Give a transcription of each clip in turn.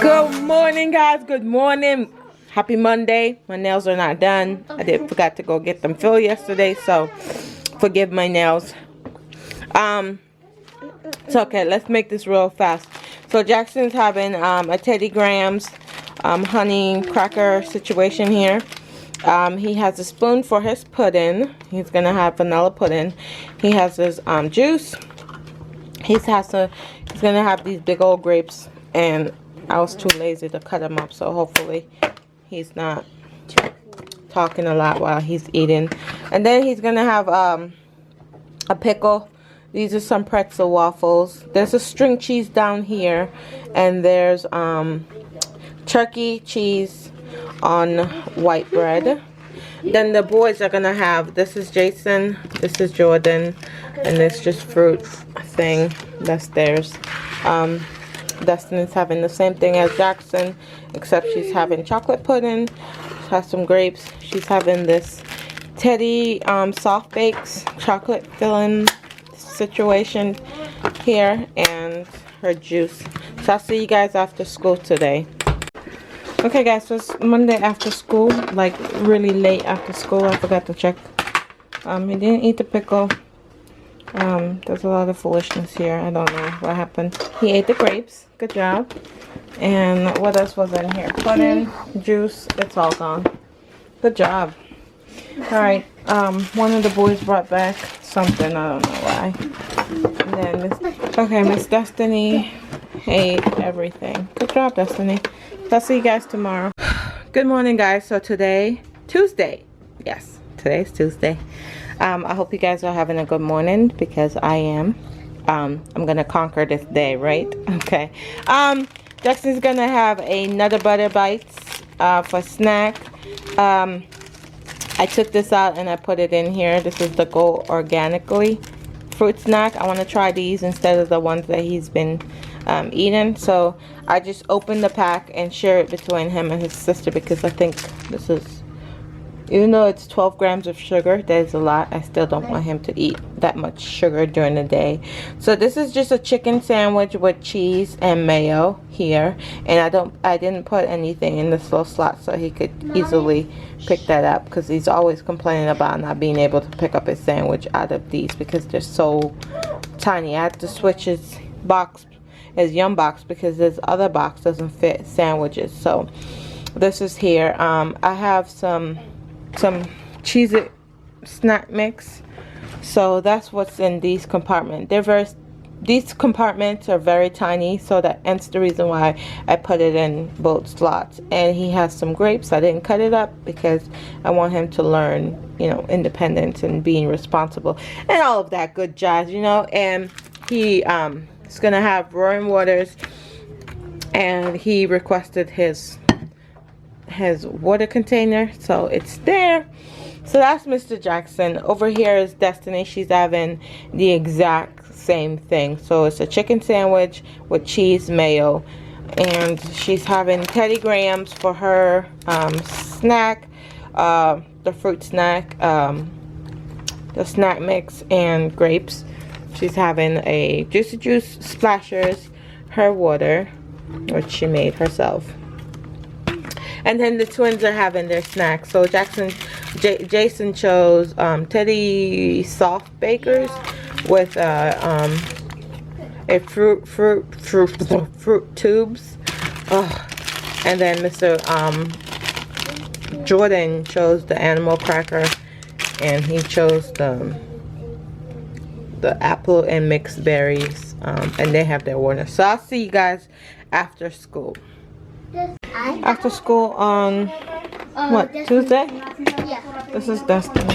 Good morning, guys. Good morning. Happy Monday. My nails are not done. I forgot to go get them filled yesterday, so forgive my nails. It's okay. Let's make this real fast. So Jackson's having a Teddy Grahams honey cracker situation here. He has a spoon for his pudding. He's gonna have vanilla pudding. He has his juice. He's gonna have these big old grapes, and I was too lazy to cut them up, so hopefully he's not talking a lot while he's eating. And then he's gonna have a pickle. These are some pretzel waffles. There's a string cheese down here, and there's turkey cheese on white bread. Then the boys are gonna have, this is Jason, this is Jordan, and this just fruit thing. That's theirs. Dustin is having the same thing as Jackson, except she's having chocolate pudding. She has some grapes. She's having this Teddy soft bakes chocolate filling situation here, and her juice. So I'll see you guys after school today. Okay guys, so it's Monday after school, like really late after school. I forgot to check. He didn't eat the pickle. There's a lot of foolishness here. I don't know what happened. He ate the grapes. Good job. And what else was in here? Pudding, juice. It's all gone. Good job. Alright, one of the boys brought back something. I don't know why. And then Miss Destiny ate everything. Good job, Destiny. I'll see you guys tomorrow. Good morning, guys. So today, Tuesday. Yes, today's Tuesday. I hope you guys are having a good morning, because I am. I'm gonna conquer this day, right? Okay. Jackson's gonna have a Nutter Butter Bites for snack. I took this out and I put it in here. This is the Go Organically fruit snack. I want to try these instead of the ones that he's been eating. So I just opened the pack and share it between him and his sister, because I think this is, even though it's 12 grams of sugar, there's a lot. I still don't want him to eat that much sugar during the day. So this is just a chicken sandwich with cheese and mayo here, and I didn't put anything in this little slot so he could easily pick that up, because he's always complaining about not being able to pick up his sandwich out of these because they're so tiny. I had to switch his box, his Yum box, because his other box doesn't fit sandwiches. So this is here. I have some Cheez-It snack mix. So that's what's in these compartments. These compartments are very tiny, so that's the reason why I put it in both slots. And he has some grapes. I didn't cut it up because I want him to learn, you know, independence and being responsible and all of that good jazz, you know. And he is gonna have Roaring Waters, and he requested his water container, so it's there. So that's Mr. Jackson. Over here is Destiny. She's having the exact same thing. So it's a chicken sandwich with cheese, mayo, and she's having Teddy Grahams for her snack, the fruit snack, the snack mix, and grapes. She's having a Juicy Juice Splashers, her water, which she made herself. And then the twins are having their snacks. So Jason chose Teddy soft bakers with a fruit tubes. Oh. And then Mr. Jordan chose the animal cracker, and he chose the apple and mixed berries, and they have their water. So I'll see you guys after school. After school on what, Tuesday? Yeah. This is Destiny.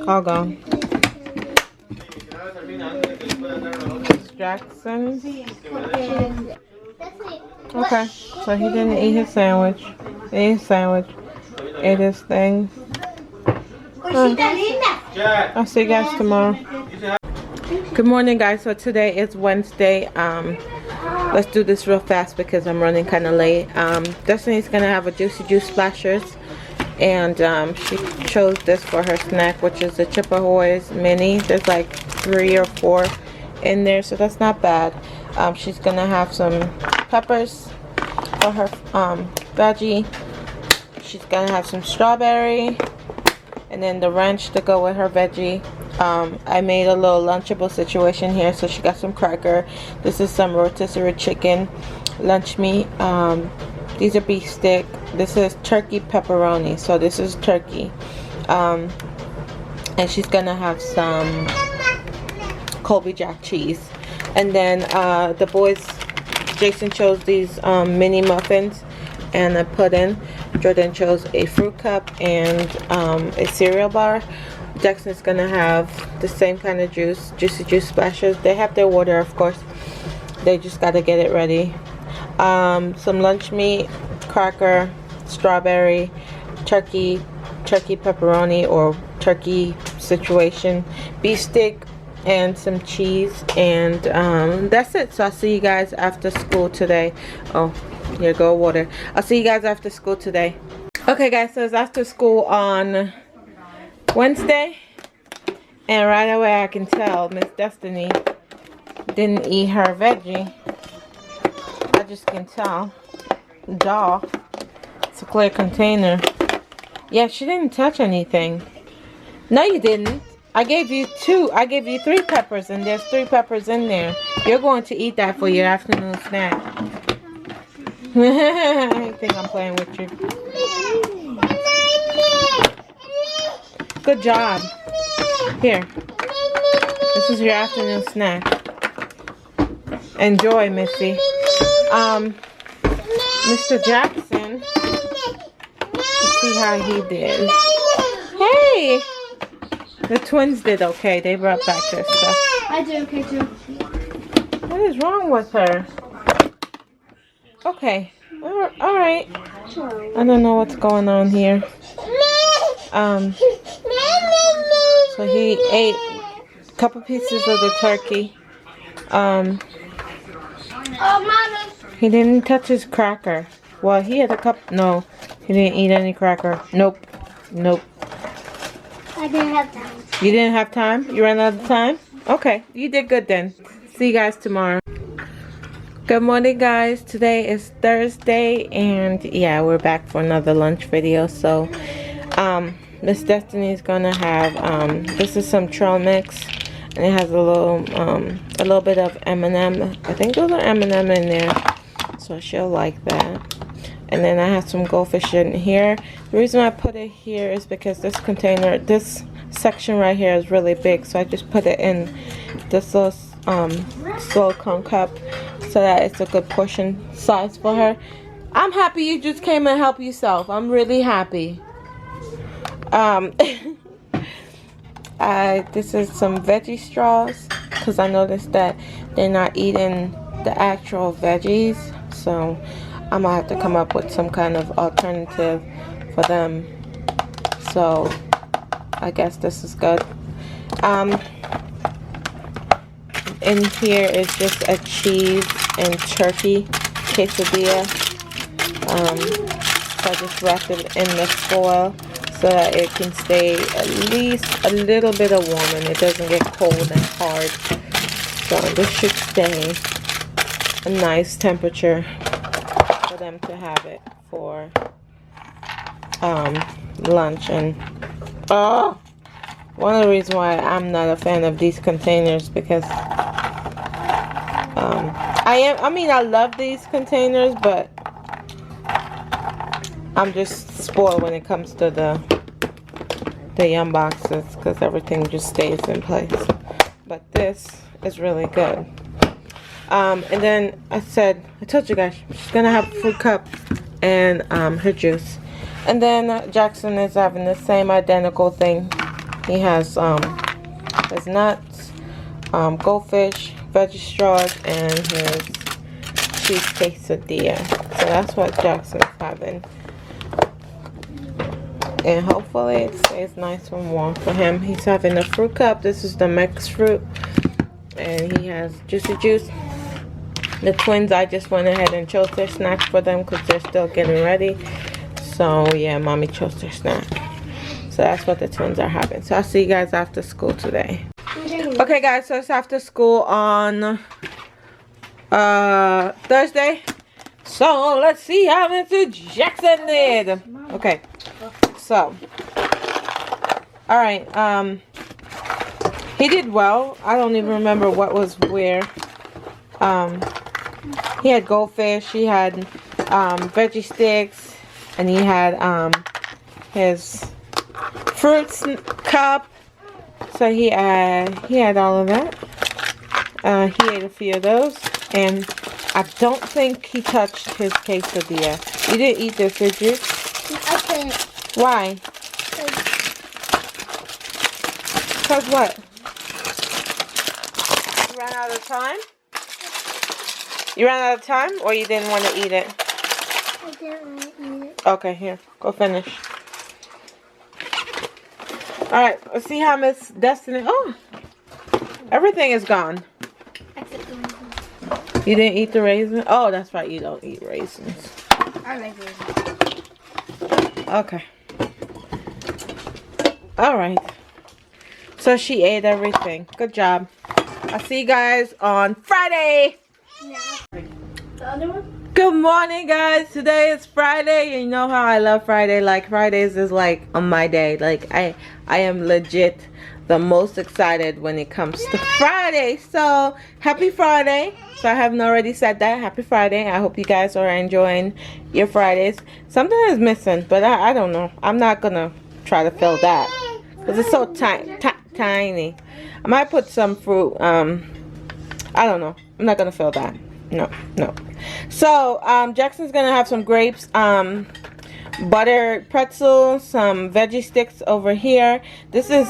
All gone. Jackson. Okay, so he didn't eat his sandwich. He ate his sandwich. Ate his thing. I'll see you guys tomorrow. Good morning, guys. So today is Wednesday. Let's do this real fast because I'm running kind of late. Destiny's gonna have a Juicy Juice Splashers, and she chose this for her snack, which is the Chip Ahoy's mini. There's like 3 or 4 in there, so that's not bad. She's gonna have some peppers for her veggie. She's gonna have some strawberry, and then the ranch to go with her veggie. I made a little lunchable situation here, so she got some cracker. This is some rotisserie chicken lunch meat. These are beef stick. This is turkey pepperoni, so this is turkey. And she's gonna have some Colby Jack cheese. And then the boys, Jason chose these mini muffins and a pudding. Jordan chose a fruit cup and a cereal bar. Jackson's gonna have the same kind of juice, juicy juice splashes. They have their water, of course. They just gotta get it ready. Some lunch meat, cracker, strawberry, turkey pepperoni or turkey situation, beef stick, and some cheese, and that's it. So I'll see you guys after school today. Oh, here go water. I'll see you guys after school today. Okay guys, so it's after school on Wednesday, and right away I can tell Miss Destiny didn't eat her veggie. I just can tell. Duh. It's a clear container. Yeah, she didn't touch anything. No, you didn't. I gave you 3 peppers, and there's 3 peppers in there. You're going to eat that for your afternoon snack. I think I'm playing with you. Good job. Here. This is your afternoon snack. Enjoy, Missy. Mr. Jackson. Let's see how he did. Hey! The twins did okay. They brought back their stuff. I did okay too. What is wrong with her? Okay. Alright. I don't know what's going on here. So he ate a couple pieces of the turkey. He didn't touch his cracker. Well, he had a cup. No, he didn't eat any cracker. Nope. Nope. I didn't have time. You didn't have time? You ran out of time? Okay, you did good then. See you guys tomorrow. Good morning, guys. Today is Thursday, and yeah, we're back for another lunch video. So, Miss Destiny is gonna have this is some trail mix, and it has a little bit of M&M. I think those are M&M in there, so she'll like that. And then I have some goldfish in here. The reason I put it here is because this container, this section right here is really big, so I just put it in this little silicone cup so that it's a good portion size for her. I'm happy you just came and helped yourself. I'm really happy. This is some veggie straws, because I noticed that they're not eating the actual veggies, so I'm gonna have to come up with some kind of alternative for them. So I guess this is good. In here is just a cheese and turkey quesadilla. So I just wrapped it in the foil so that it can stay at least a little bit of warm and it doesn't get cold and hard. So this should stay a nice temperature for them to have it for lunch. And one of the reasons why I'm not a fan of these containers, because I love these containers, but I'm just spoiled when it comes to the Yum boxes, because everything just stays in place. But this is really good. And then I told you guys, she's gonna have a fruit cup and her juice. And then Jackson is having the same identical thing. He has his nuts, goldfish, veggie straws, and his cheese quesadilla. So that's what Jackson's having. And hopefully it stays nice and warm for him. He's having a fruit cup. This is the mixed fruit. And he has juicy juice. The twins, I just went ahead and chose their snacks for them because they're still getting ready. So yeah, mommy chose their snack. So that's what the twins are having. So I'll see you guys after school today. Okay guys, so it's after school on Thursday. So let's see how Mr. Jaxson did. Okay. So. Alright, he did well. I don't even remember what was where. He had goldfish, he had veggie sticks, and he had his fruits cup. So he had all of that. He ate a few of those, and I don't think he touched his quesadilla. You didn't eat this, did you? I couldn't. Why? Because what? You ran out of time? You ran out of time, or you didn't want to eat it? I didn't want to eat it. Okay, here. Go finish. Alright, let's see how Miss Destiny... Oh! Everything is gone. Except the raisins. You didn't eat the raisins? Oh, that's right. You don't eat raisins. I like raisins. Okay. Alright. So she ate everything. Good job. I'll see you guys on Friday. Yeah. The other one? Good morning, guys. Today is Friday. And you know how I love Friday. Like, Fridays is like on my day. Like, I am legit the most excited when it comes to Friday. So, happy Friday. So, I haven't already said that. Happy Friday. I hope you guys are enjoying your Fridays. Something is missing, but I don't know. I'm not going to try to fill that. Because it's so tiny. I might put some fruit. I don't know. I'm not going to fill that. No. So, Jackson's going to have some grapes. Buttered pretzels, some veggie sticks over here. This is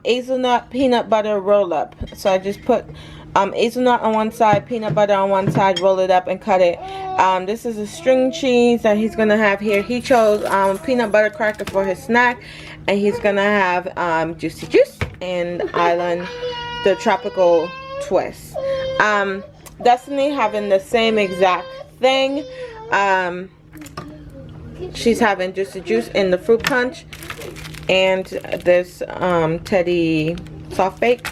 hazelnut peanut butter roll up. So I just put hazelnut on one side, peanut butter on one side, roll it up and cut it. This is a string cheese that he's gonna have here. He chose peanut butter cracker for his snack, and he's gonna have juicy juice and island the tropical twist. Destiny having the same exact thing. She's having juicy juice in the fruit punch and this Teddy soft bake.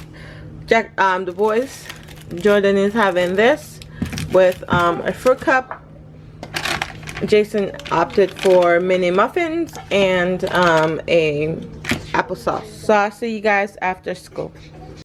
The boys, Jordan is having this with a fruit cup. Jason opted for mini muffins and a applesauce. So I'll see you guys after school.